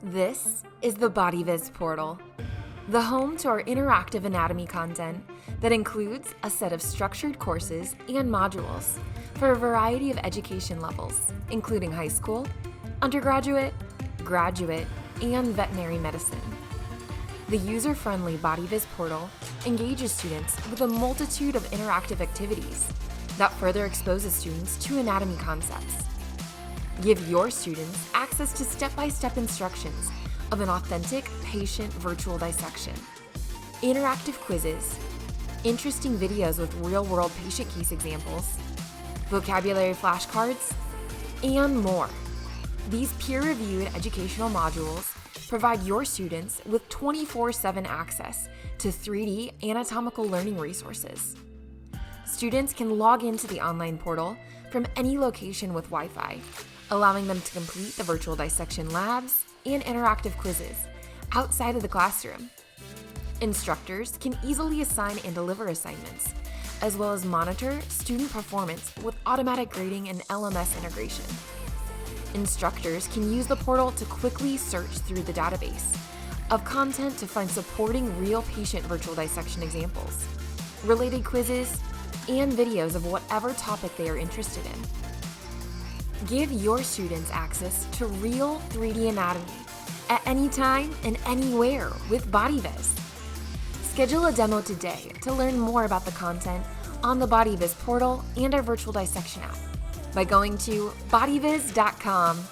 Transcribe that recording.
This is the BodyViz Portal, the home to our interactive anatomy content that includes a set of structured courses and modules for a variety of education levels, including high school, undergraduate, graduate, and veterinary medicine. The user-friendly BodyViz Portal engages students with a multitude of interactive activities that further exposes students to anatomy concepts. Give your students access to step-by-step instructions of an authentic patient virtual dissection, interactive quizzes, interesting videos with real-world patient case examples, vocabulary flashcards, and more. These peer-reviewed educational modules provide your students with 24/7 access to 3D anatomical learning resources. Students can log into the online portal from any location with Wi-Fi, allowing them to complete the virtual dissection labs and interactive quizzes outside of the classroom. Instructors can easily assign and deliver assignments, as well as monitor student performance with automatic grading and LMS integration. Instructors can use the portal to quickly search through the database of content to find supporting real patient virtual dissection examples, related quizzes, and videos of whatever topic they are interested in. Give your students access to real 3D anatomy at any time and anywhere with BodyViz. Schedule a demo today to learn more about the content on the BodyViz portal and our virtual dissection app by going to bodyviz.com